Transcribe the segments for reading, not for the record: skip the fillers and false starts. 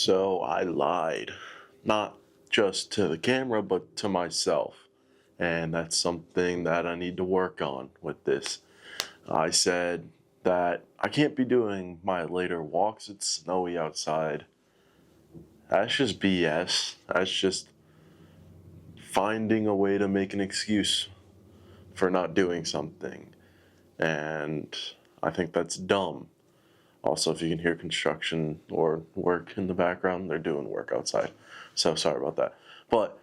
So I lied, not just to the camera, but to myself. And that's something that I need to work on with this. I said that I can't be doing my later walks. It's snowy outside. That's just BS. That's just finding a way to make an excuse for not doing something. And I think that's dumb. Also, if you can hear construction or work in the background, they're doing work outside. So sorry about that. But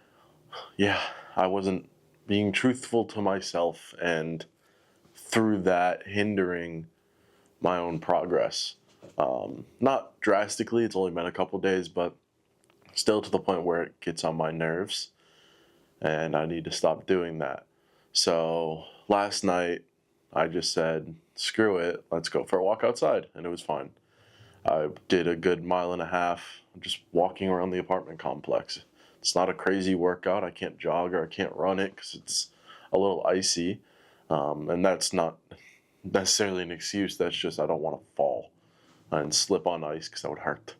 yeah, I wasn't being truthful to myself, and through that, hindering my own progress. Not drastically, it's only been a couple days, but still to the point where it gets on my nerves, and I need to stop doing that. So last night, I just said, screw it, let's go for a walk outside, and it was fine. I did a good mile and a half just walking around the apartment complex. It's not a crazy workout. I can't jog or I can't run it because it's a little icy. And that's not necessarily an excuse. That's just I don't want to fall and slip on ice because that would hurt.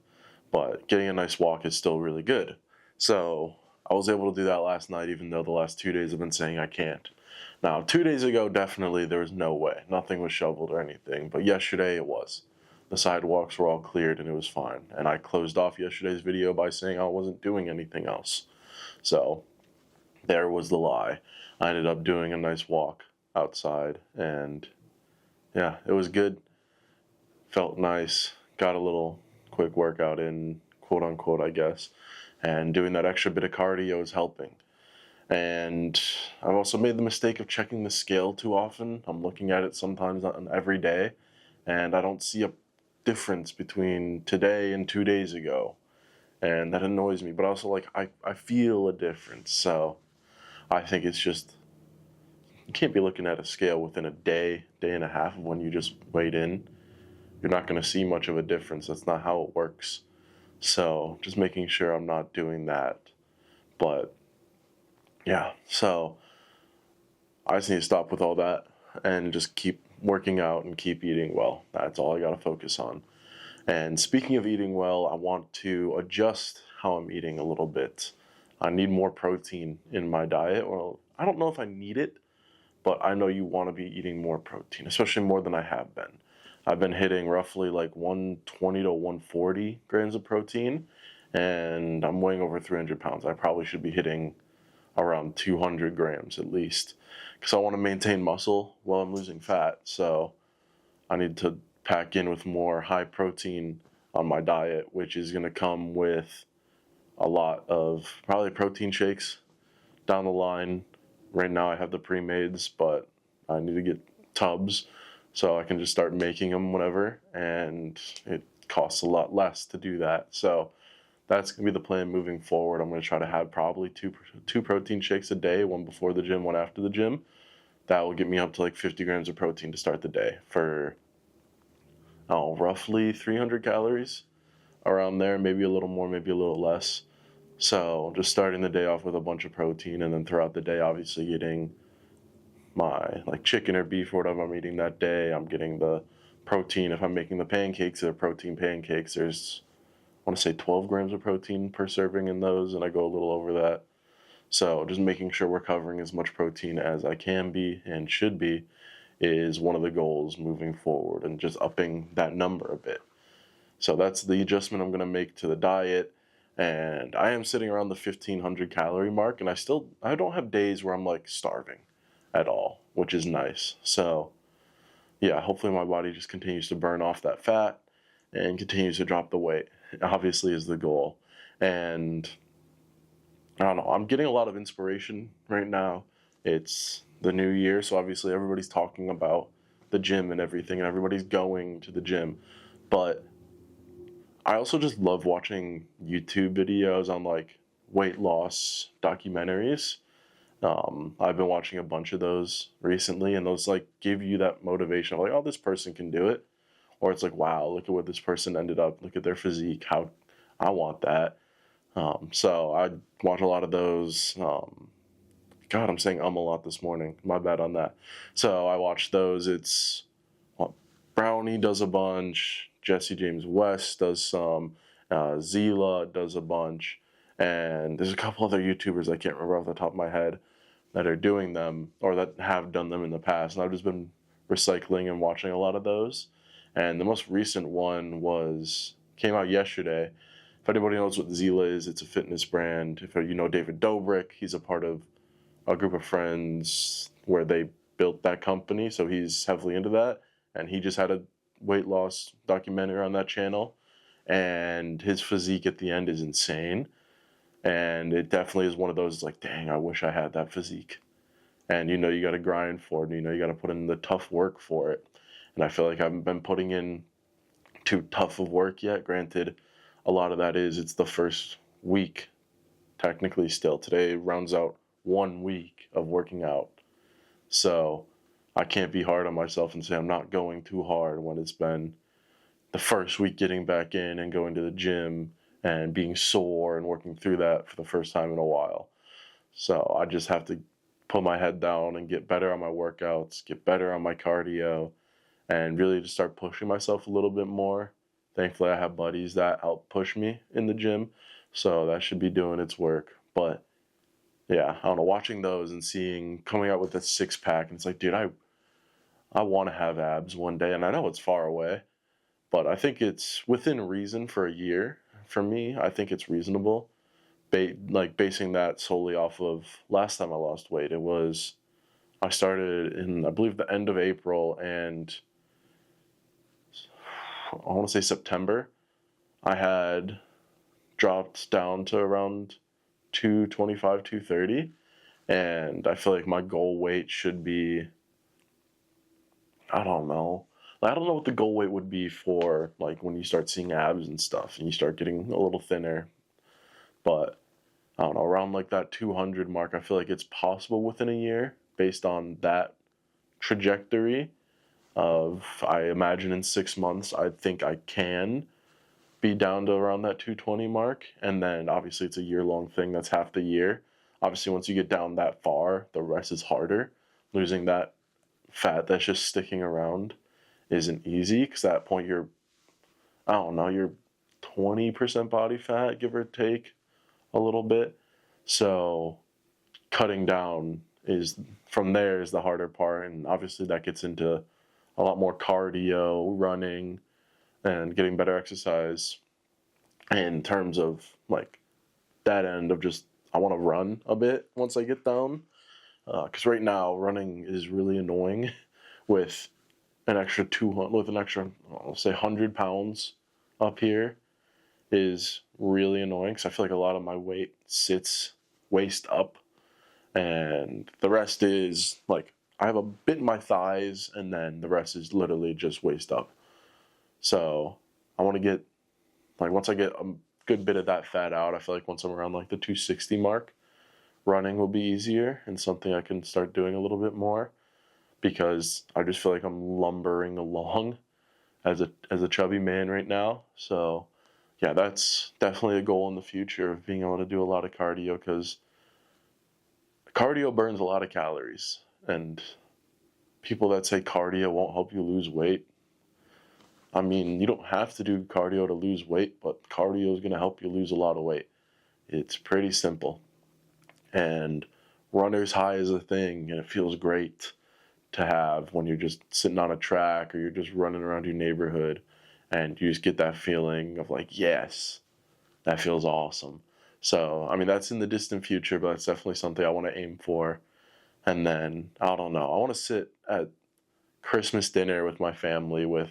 But getting a nice walk is still really good. So I was able to do that last night, even though the last 2 days I've been saying I can't. Now, 2 days ago, definitely there was no way. Nothing was shoveled or anything. But yesterday it was. The sidewalks were all cleared and it was fine. And I closed off yesterday's video by saying I wasn't doing anything else. So there was the lie. I ended up doing a nice walk outside, and yeah, it was good. Felt nice. Got a little quick workout in, quote unquote, I guess. And doing that extra bit of cardio is helping. And I've also made the mistake of checking the scale too often. I'm looking at it sometimes on every day, and I don't see a difference between today and 2 days ago. And that annoys me. But also, like, I feel a difference. So I think it's just, you can't be looking at a scale within a day, day and a half of when you just weighed in. You're not going to see much of a difference. That's not how it works. So just making sure I'm not doing that. But yeah, so I just need to stop with all that and just keep working out and keep eating well. That's all I got to focus on. And speaking of eating well, I want to adjust how I'm eating a little bit. I need more protein in my diet. Well, I don't know if I need it, but I know you want to be eating more protein, especially more than I have been. I've been hitting roughly like 120 to 140 grams of protein, and I'm weighing over 300 pounds. I probably should be hitting around 200 grams at least, because I want to maintain muscle while I'm losing fat. So I need to pack in with more high protein on my diet, which is going to come with a lot of probably protein shakes down the line. Right now I have the pre-mades, but I need to get tubs so I can just start making them whenever, and it costs a lot less to do that. So that's going to be the plan moving forward. I'm going to try to have probably two protein shakes a day, one before the gym, one after the gym. That will get me up to like 50 grams of protein to start the day for roughly 300 calories, around there, maybe a little more, maybe a little less. So just starting the day off with a bunch of protein, and then throughout the day, obviously getting my like chicken or beef or whatever I'm eating that day. I'm getting the protein. If I'm making the pancakes, they're protein pancakes. There's, I want to say 12 grams of protein per serving in those, and I go a little over that. So just making sure we're covering as much protein as I can be and should be is one of the goals moving forward, and just upping that number a bit. So that's the adjustment I'm going to make to the diet. And I am sitting around the 1500 calorie mark, and I don't have days where I'm like starving at all, which is nice. So yeah, hopefully my body just continues to burn off that fat and continues to drop the weight, obviously, is the goal. And I don't know, I'm getting a lot of inspiration right now. It's the new year, so obviously everybody's talking about the gym and everything, and everybody's going to the gym. But I also just love watching YouTube videos on like weight loss documentaries. I've been watching a bunch of those recently, and those like give you that motivation of like, oh, this person can do it. Or it's like, wow, look at what this person ended up, look at their physique, how I want that. So I watch a lot of those. God, I'm saying a lot this morning. My bad on that. So I watch those. It's Brownie does a bunch. Jesse James West does some. Zila does a bunch, and there's a couple other YouTubers I can't remember off the top of my head that are doing them or that have done them in the past. And I've just been recycling and watching a lot of those. And the most recent one came out yesterday. If anybody knows what Zila is, it's a fitness brand. If you know David Dobrik, he's a part of a group of friends where they built that company, so he's heavily into that. And he just had a weight loss documentary on that channel, and his physique at the end is insane. And it definitely is one of those like, dang, I wish I had that physique. And you got to grind for it, and you got to put in the tough work for it. And I feel like I haven't been putting in too tough of work yet. Granted, a lot of that is it's the first week, technically still. Today rounds out 1 week of working out. So I can't be hard on myself and say I'm not going too hard when it's been the first week getting back in and going to the gym and being sore and working through that for the first time in a while. So I just have to put my head down and get better on my workouts, get better on my cardio, and really just start pushing myself a little bit more. Thankfully, I have buddies that help push me in the gym, so that should be doing its work. But yeah, I don't know, watching those and seeing coming out with a six pack, and it's like, dude, I want to have abs one day, and I know it's far away, but I think it's within reason for a year. For me, I think it's reasonable. Basing that solely off of last time I lost weight, I started in, I believe, the end of April, and I want to say September, I had dropped down to around 225, 230, and I feel like my goal weight should be, I don't know. I don't know what the goal weight would be for like when you start seeing abs and stuff and you start getting a little thinner. But I don't know, around like that 200 mark, I feel like it's possible within a year based on that trajectory of, I imagine in 6 months, I think I can be down to around that 220 mark. And then obviously it's a year long thing. That's half the year. Obviously, once you get down that far, the rest is harder. Losing that fat that's just sticking around isn't easy because at that point I don't know, you're 20% body fat, give or take a little bit. So cutting down is from there is the harder part. And obviously that gets into a lot more cardio, running, and getting better exercise in terms of like that end of just, I want to run a bit once I get down. Because right now running is really annoying with an extra 200, with an extra, I'll say 100 pounds up here is really annoying because I feel like a lot of my weight sits waist up, and the rest is like I have a bit in my thighs, and then the rest is literally just waist up. So I want to get, like, once I get a good bit of that fat out, I feel like once I'm around like the 260 mark, running will be easier and something I can start doing a little bit more because I just feel like I'm lumbering along as a chubby man right now. So yeah, that's definitely a goal in the future of being able to do a lot of cardio because cardio burns a lot of calories. And people that say cardio won't help you lose weight, I mean, you don't have to do cardio to lose weight, but cardio is going to help you lose a lot of weight. It's pretty simple. And runner's high is a thing, and it feels great to have when you're just sitting on a track or you're just running around your neighborhood and you just get that feeling of like, yes, that feels awesome. So, I mean, that's in the distant future, but it's definitely something I want to aim for. And then, I don't know, I want to sit at Christmas dinner with my family with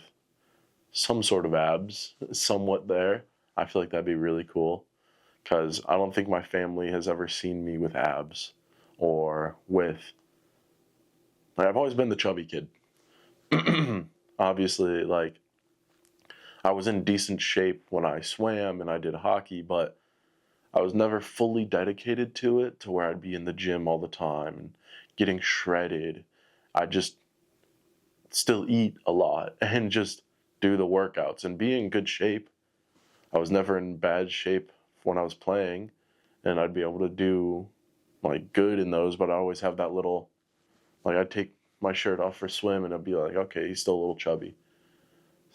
some sort of abs, somewhat there. I feel like that'd be really cool because I don't think my family has ever seen me with abs or with, like, I've always been the chubby kid. Obviously, like, I was in decent shape when I swam and I did hockey, but I was never fully dedicated to it to where I'd be in the gym all the time and getting shredded. I just still eat a lot and just do the workouts and be in good shape. I was never in bad shape when I was playing, and I'd be able to do like good in those, but I always have that little, like, I'd take my shirt off for swim and I'd be like, okay, he's still a little chubby.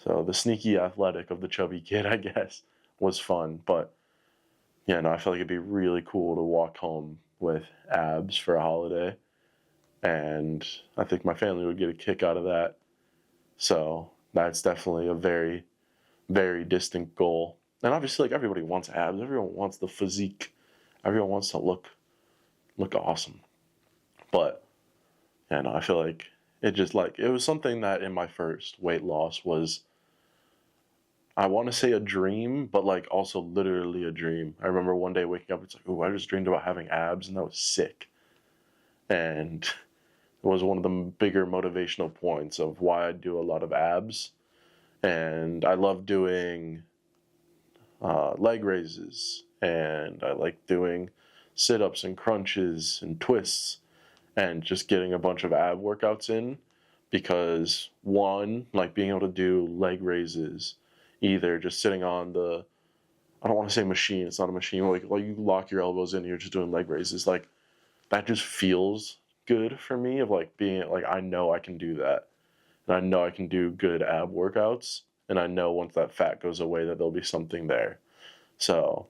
So the sneaky athletic of the chubby kid, I guess. was fun. But yeah, no, I feel like it'd be really cool to walk home with abs for a holiday, and I think my family would get a kick out of that. So that's definitely a very, very distant goal. And obviously, like, everybody wants abs. Everyone wants the physique. Everyone wants to look awesome. But yeah, no, I feel like it was something that in my first weight loss was, I want to say, a dream, but like also literally a dream. I remember one day waking up, it's like, oh, I just dreamed about having abs, and that was sick. And it was one of the bigger motivational points of why I do a lot of abs. And I love doing leg raises, and I like doing sit ups and crunches and twists, and just getting a bunch of ab workouts in, because one, like being able to do leg raises, either just sitting on the, I don't want to say machine, it's not a machine, like you lock your elbows in, you're just doing leg raises, like that just feels good for me, of like being like, I know I can do that, and I know I can do good ab workouts, and I know once that fat goes away that there'll be something there. So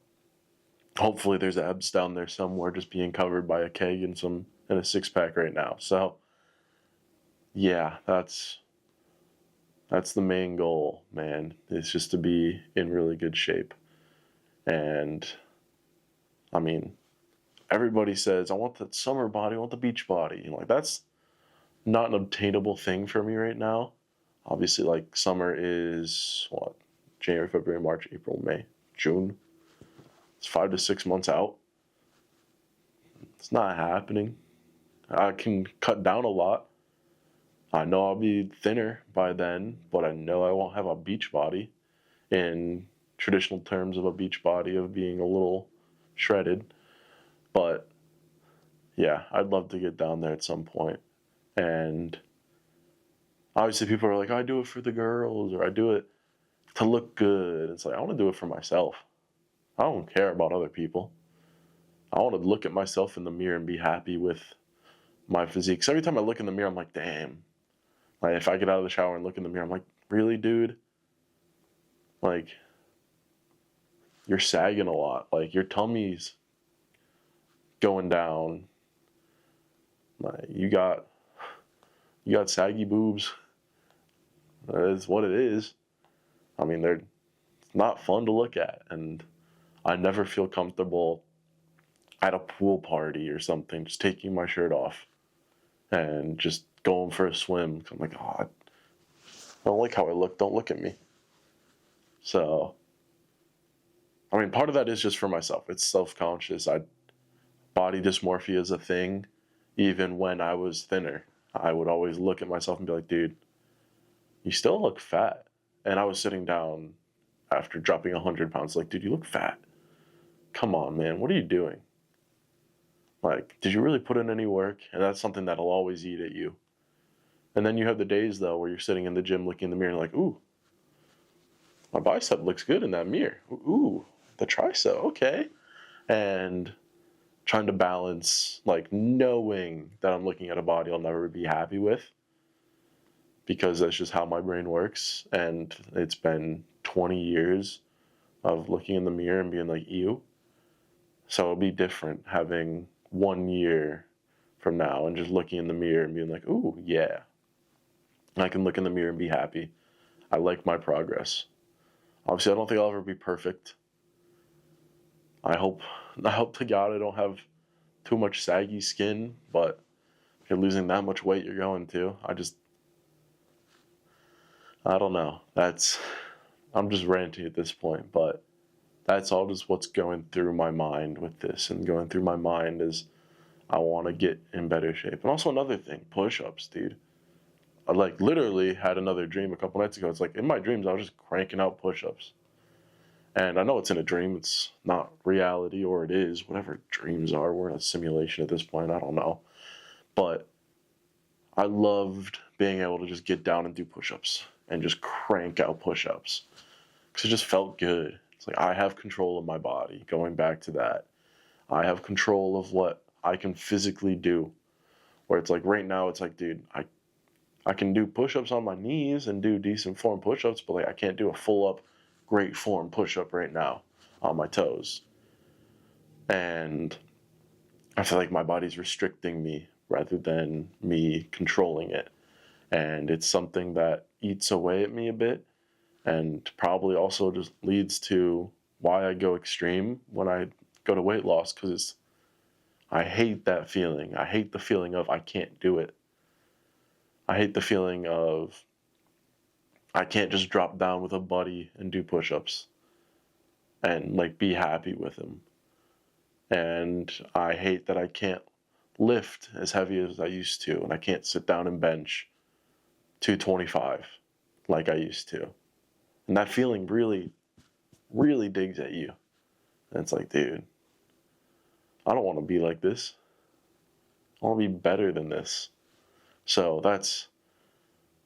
hopefully there's abs down there somewhere, just being covered by a keg and a six pack right now. So yeah, that's the main goal, man. Is just to be in really good shape. And I mean, everybody says, I want the summer body, I want the beach body. You know, like, that's not an obtainable thing for me right now. Obviously, like, summer is what? January, February, March, April, May, June. It's 5 to 6 months out. It's not happening. I can cut down a lot. I know I'll be thinner by then, but I know I won't have a beach body in traditional terms of a beach body, of being a little shredded. But yeah, I'd love to get down there at some point. And obviously, people are like, I do it for the girls, or I do it to look good. It's like, I want to do it for myself. I don't care about other people. I want to look at myself in the mirror and be happy with my physique. So every time I look in the mirror, I'm like, damn. Like, if I get out of the shower and look in the mirror, I'm like, really, dude? Like, you're sagging a lot. Like, your tummy's going down. Like, you got saggy boobs. That is what it is. I mean, they're not fun to look at, and I never feel comfortable at a pool party or something just taking my shirt off and just going for a swim. I'm like, oh, I don't like how I look. Don't look at me. So, I mean, part of that is just for myself. It's self-conscious. Body dysmorphia is a thing. Even when I was thinner, I would always look at myself and be like, dude, you still look fat. And I was sitting down after dropping 100 pounds, like, dude, you look fat. Come on, man. What are you doing? Like, did you really put in any work? And that's something that'll always eat at you. And then you have the days, though, where you're sitting in the gym looking in the mirror and like, ooh, my bicep looks good in that mirror. Ooh, the tricep, okay. And trying to balance, like, knowing that I'm looking at a body I'll never be happy with, because that's just how my brain works. And it's been 20 years of looking in the mirror and being like, ew. So it'll be different having 1 year from now and just looking in the mirror and being like, ooh, yeah. I can look in the mirror and be happy. I like my progress. Obviously, I don't think I'll ever be perfect. I hope to God I don't have too much saggy skin, but if you're losing that much weight, you're going to. I don't know. I'm just ranting at this point, but that's all just what's going through my mind with this. And going through my mind is, I want to get in better shape. And also, another thing, push-ups, dude. I, like, literally had another dream a couple nights ago. It's like, in my dreams, I was just cranking out push-ups. And I know it's in a dream. It's not reality, or it is. Whatever dreams are. We're in a simulation at this point. I don't know. But I loved being able to just get down and do push-ups and just crank out push-ups, because it just felt good. It's like, I have control of my body. Going back to that, I have control of what I can physically do. Where it's like, right now, it's like, dude, I can do push-ups on my knees and do decent form push-ups, but like, I can't do a full up great form push-up right now on my toes. And I feel like my body's restricting me rather than me controlling it. And it's something that eats away at me a bit, and probably also just leads to why I go extreme when I go to weight loss, because I hate that feeling. I hate the feeling of I can't do it. I hate the feeling of I can't just drop down with a buddy and do push-ups and like be happy with him. And I hate that I can't lift as heavy as I used to, and I can't sit down and bench 225 like I used to. And that feeling really, really digs at you. And it's like, dude, I don't want to be like this. I want to be better than this. So that's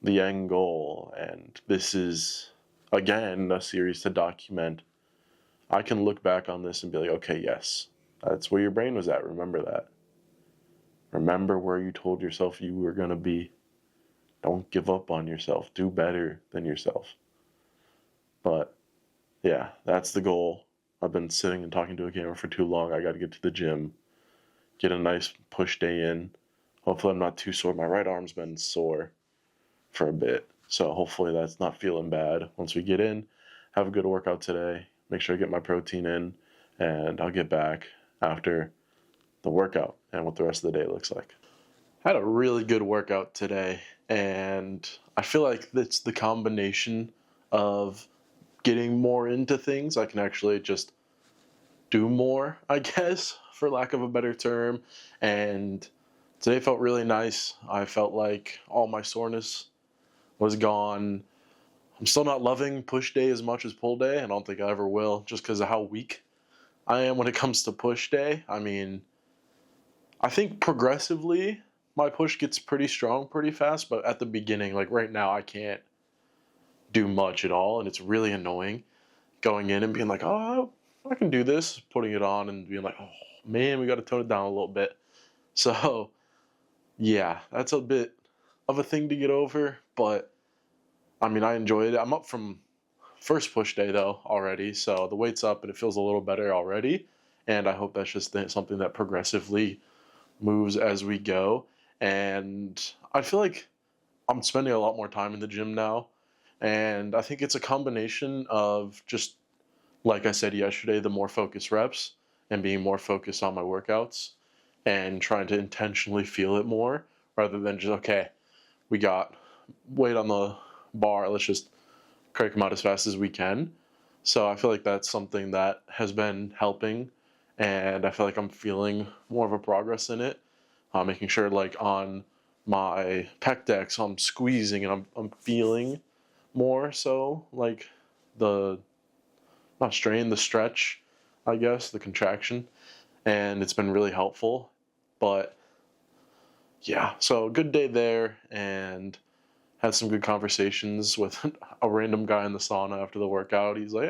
the end goal. And this is, again, a series to document. I can look back on this and be like, okay, yes, that's where your brain was at. Remember that. Remember where you told yourself you were going to be. Don't give up on yourself. Do better than yourself. But yeah, that's the goal. I've been sitting and talking to a camera for too long. I got to get to the gym, get a nice push day in. Hopefully I'm not too sore. My right arm's been sore for a bit, so hopefully that's not feeling bad. Once we get in, have a good workout today. Make sure I get my protein in, and I'll get back after the workout and what the rest of the day looks like. I had a really good workout today, and I feel like it's the combination of getting more into things. I can actually just do more, I guess, for lack of a better term. And today felt really nice. I felt like all my soreness was gone. I'm still not loving push day as much as pull day. I don't think I ever will, just because of how weak I am when it comes to push day. I mean, I think progressively my push gets pretty strong pretty fast, but at the beginning, like right now, I can't do much at all, and it's really annoying going in and being like, oh, I can do this, putting it on and being like, oh man, we got to tone it down a little bit. So yeah, that's a bit of a thing to get over, but I mean, I enjoyed it. I'm up from first push day though already, so the weight's up and it feels a little better already, and I hope that's just something that progressively moves as we go. And I feel like I'm spending a lot more time in the gym now, and I think it's a combination of just, like I said yesterday, the more focused reps and being more focused on my workouts and trying to intentionally feel it more rather than just, okay, we got weight on the bar, let's just crank them out as fast as we can. So I feel like that's something that has been helping, and I feel like I'm feeling more of a progress in it. Making sure like on my pec decks I'm squeezing and I'm feeling more so like the, not strain, the stretch, I guess, the contraction, and it's been really helpful. But yeah, so good day there, and had some good conversations with a random guy in the sauna after the workout. He's like,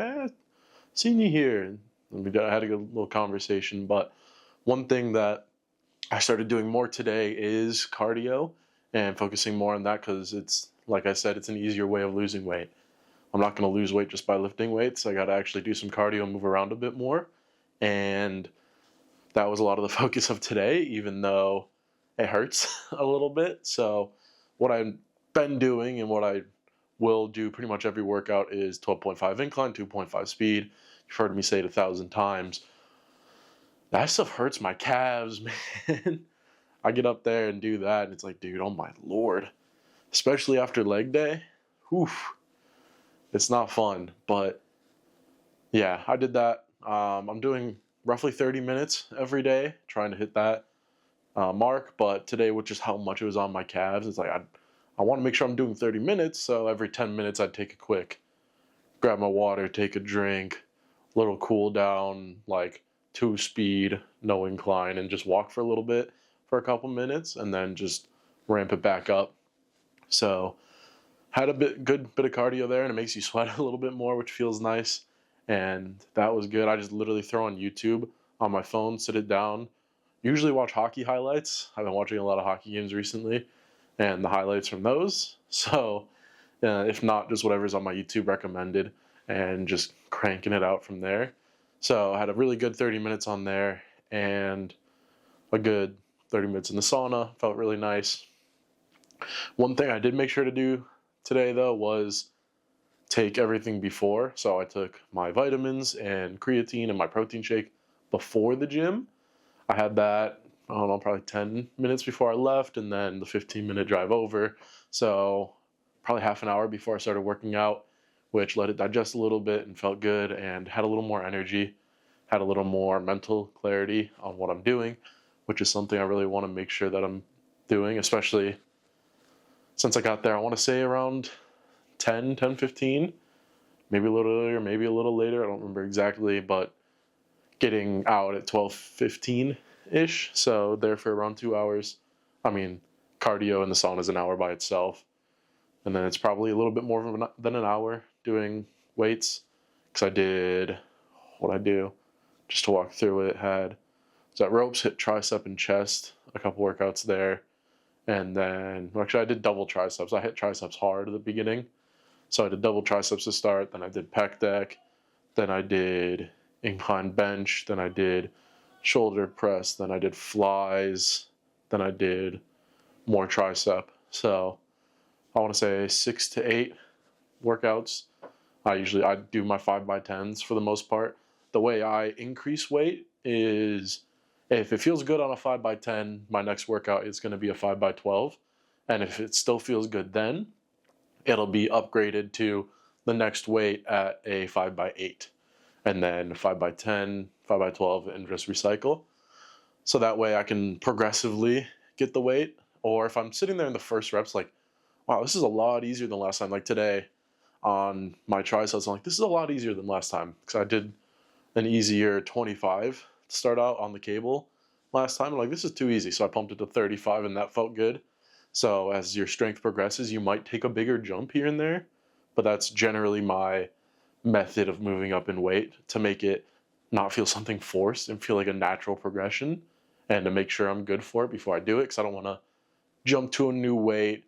seen you here. And had a good little conversation. But one thing that I started doing more today is cardio and focusing more on that, because it's, like I said, it's an easier way of losing weight. I'm not going to lose weight just by lifting weights. I got to actually do some cardio and move around a bit more. And that was a lot of the focus of today, even though it hurts a little bit. So what I've been doing and what I will do pretty much every workout is 12.5 incline, 2.5 speed. You've heard me say it 1,000 times. That stuff hurts my calves, man. I get up there and do that, and it's like, dude, oh my Lord. Especially after leg day. Whew. It's not fun, but yeah, I did that. I'm doing roughly 30 minutes every day, trying to hit that mark. But today, with just how much it was on my calves, it's like I want to make sure I'm doing 30 minutes. So every 10 minutes, I'd take a quick, grab my water, take a drink, little cool down, like 2 speed, no incline, and just walk for a little bit for a couple minutes, and then just ramp it back up. So had a good bit of cardio there, and it makes you sweat a little bit more, which feels nice. And that was good. I just literally throw on YouTube on my phone, sit it down. Usually watch hockey highlights. I've been watching a lot of hockey games recently, and the highlights from those. So if not, just whatever's on my YouTube recommended. and just cranking it out from there. So I had a really good 30 minutes on there and a good 30 minutes in the sauna. Felt really nice. One thing I did make sure to do today though was take everything before. So I took my vitamins and creatine and my protein shake before the gym. I had that, I don't know, probably 10 minutes before I left, and then the 15-minute drive over. So probably half an hour before I started working out, which let it digest a little bit and felt good and had a little more energy, had a little more mental clarity on what I'm doing, which is something I really want to make sure that I'm doing, especially since I got there, I want to say around 10:15, maybe a little earlier, maybe a little later. I don't remember exactly, but getting out at 12:15-ish. So there for around 2 hours. I mean, cardio in the sauna is an hour by itself. And then it's probably a little bit more than an hour doing weights. Because I did what I do, just to walk through it, had so at ropes, hit tricep and chest, a couple workouts there. And then, well, actually I did double triceps. I hit triceps hard at the beginning. So I did double triceps to start, then I did pec deck, then I did incline bench, then I did shoulder press, then I did flies, then I did more tricep. So I want to say 6 to 8 workouts. I do my 5x10s for the most part. The way I increase weight is if it feels good on a 5x10, my next workout is going to be a 5x12. And if it still feels good then, it'll be upgraded to the next weight at a 5x8. And then 5x10, 5x12, and just recycle. So that way I can progressively get the weight. Or if I'm sitting there in the first reps, like, wow, this is a lot easier than last time. Like today on my triceps, I'm like, this is a lot easier than last time. Because I did an easier 25 to start out on the cable last time. I'm like, this is too easy. So I pumped it to 35 and that felt good. So as your strength progresses, you might take a bigger jump here and there. But that's generally my method of moving up in weight, to make it not feel something forced and feel like a natural progression, and to make sure I'm good for it before I do it, because I don't want to jump to a new weight,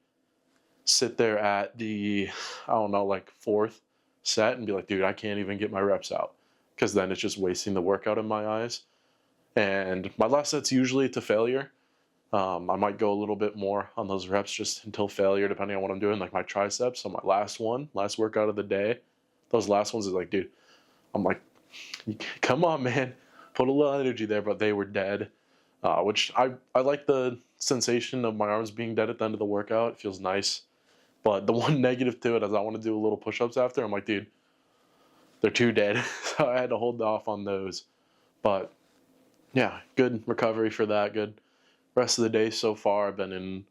sit there at the, I don't know, like fourth set and be like, dude, I can't even get my reps out, because then it's just wasting the workout in my eyes. And my last set's usually to failure. I might go a little bit more on those reps just until failure, depending on what I'm doing. Like my triceps on my last workout of the day, those last ones is like, dude, I'm like, come on, man, put a little energy there, but they were dead. Which I like the sensation of my arms being dead at the end of the workout. It feels nice. But the one negative to it is I want to do a little push-ups after. I'm like, dude, they're too dead. So I had to hold off on those. But yeah, good recovery for that. Good rest of the day so far. I've been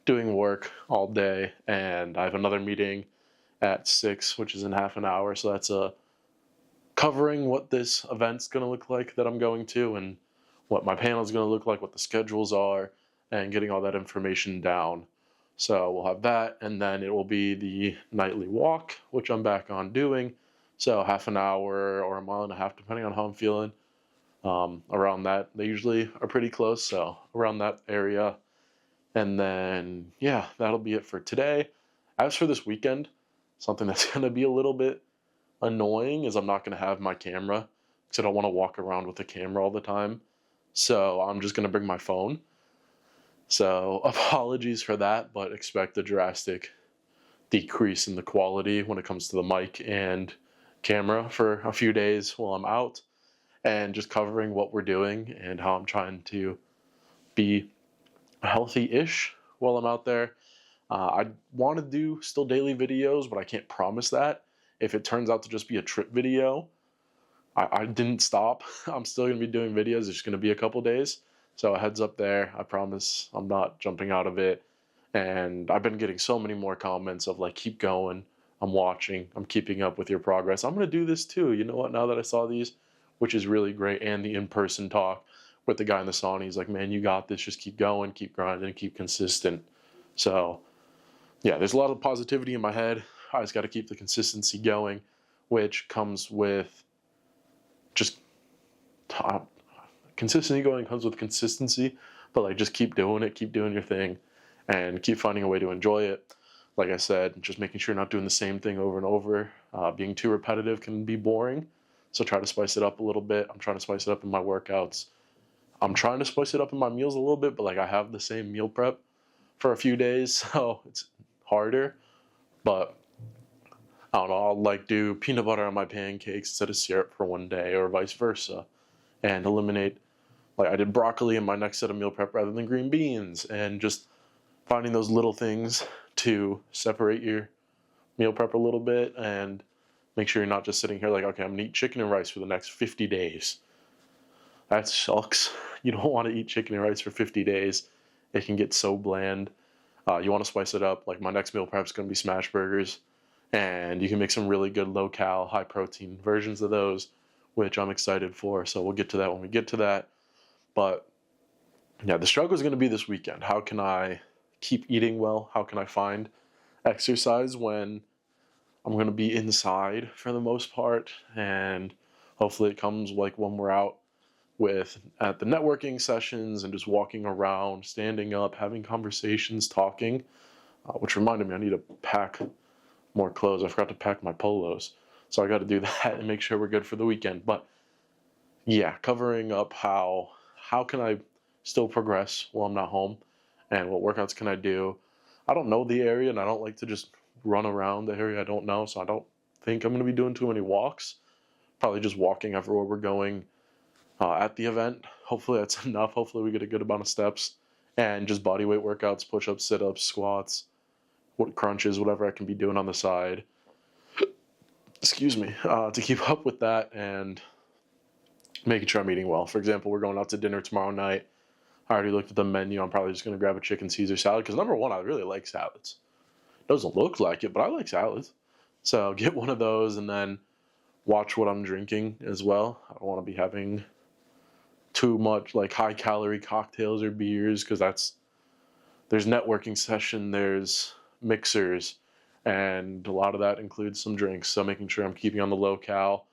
doing work all day, and I have another meeting at 6, which is in half an hour. So that's covering what this event's going to look like that I'm going to, and what my panel is going to look like, what the schedules are, and getting all that information down. So we'll have that, and then it will be the nightly walk, which I'm back on doing. So half an hour or a mile and a half, depending on how I'm feeling. Around that, they usually are pretty close, so around that area. And then, yeah, that'll be it for today. As for this weekend, something that's going to be a little bit annoying is I'm not going to have my camera, because I don't want to walk around with a camera all the time. So I'm just going to bring my phone. So apologies for that, but expect a drastic decrease in the quality when it comes to the mic and camera for a few days while I'm out, and just covering what we're doing and how I'm trying to be healthy-ish while I'm out there. I want to do still daily videos, but I can't promise that. If it turns out to just be a trip video, I didn't stop. I'm still going to be doing videos. It's just going to be a couple days. So a heads up there. I promise I'm not jumping out of it. And I've been getting so many more comments of like, keep going. I'm watching. I'm keeping up with your progress. I'm going to do this too. You know what? Now that I saw these, which is really great. And the in-person talk with the guy in the sauna, he's like, man, you got this. Just keep going, keep grinding, keep consistent. So yeah, there's a lot of positivity in my head. I just got to keep the consistency going, which comes with just consistency going comes with consistency, but like just keep doing it, keep doing your thing, and keep finding a way to enjoy it. like I said, just making sure you're not doing the same thing over and over. Being too repetitive can be boring. So try to spice it up a little bit. I'm trying to spice it up in my workouts. I'm trying to spice it up in my meals a little bit, but like I have the same meal prep for a few days, so it's harder. But I don't know, I'll like do peanut butter on my pancakes instead of syrup for one day, or vice versa, and eliminate, like I did broccoli in my next set of meal prep rather than green beans, and just finding those little things to separate your meal prep a little bit and make sure you're not just sitting here like, okay, I'm gonna eat chicken and rice for the next 50 days. That sucks. You don't want to eat chicken and rice for 50 days. It can get so bland. You want to spice it up. Like my next meal prep is going to be smash burgers, and you can make some really good low-cal, high-protein versions of those, which I'm excited for. So we'll get to that when we get to that. But yeah, the struggle is going to be this weekend. How can I keep eating well? How can I find exercise when I'm going to be inside for the most part? And hopefully it comes like when we're out at the networking sessions and just walking around, standing up, having conversations, talking, which reminded me I need to pack more clothes. I forgot to pack my polos. So I got to do that and make sure we're good for the weekend. But yeah, covering up how can I still progress while I'm not home, and what workouts can I do. I don't know the area, and I don't like to just run around the area I don't know, so I don't think I'm going to be doing too many walks. Probably just walking everywhere we're going at the event. Hopefully that's enough. Hopefully we get a good amount of steps, and just body weight workouts, push-ups, sit-ups, squats, crunches, whatever I can be doing on the side. Excuse me, to keep up with that and making sure I'm eating well. For example, we're going out to dinner tomorrow night. I already looked at the menu. I'm probably just going to grab a chicken Caesar salad because number one, I really like salads. Doesn't look like it, but I like salads. So get one of those and then watch what I'm drinking as well. I don't want to be having too much like high calorie cocktails or beers because there's networking session, there's mixers, and a lot of that includes some drinks. So making sure I'm keeping on the low cal,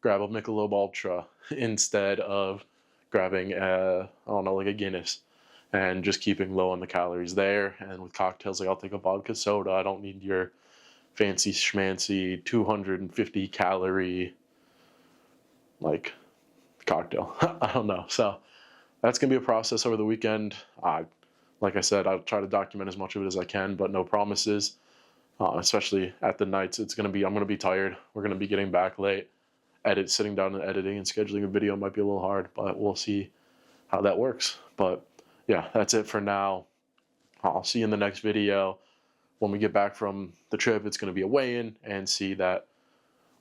grab a Michelob Ultra instead of grabbing I don't know, like a Guinness, and just keeping low on the calories there. And with cocktails, like I'll take a vodka soda. I don't need your fancy schmancy 250 calorie like cocktail. I don't know. So that's gonna be a process over the weekend. Like I said, I'll try to document as much of it as I can, but no promises. Especially at the nights, I'm gonna be tired. We're gonna be getting back late. Sitting down and editing and scheduling a video might be a little hard, but we'll see how that works. But yeah, that's it for now. I'll see you in the next video. When we get back from the trip, it's going to be a weigh-in and see that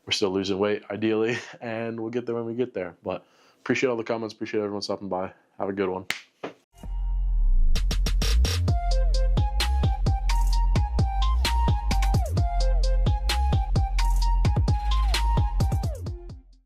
we're still losing weight, ideally, and we'll get there when we get there. But appreciate all the comments. Appreciate everyone stopping by. Have a good one.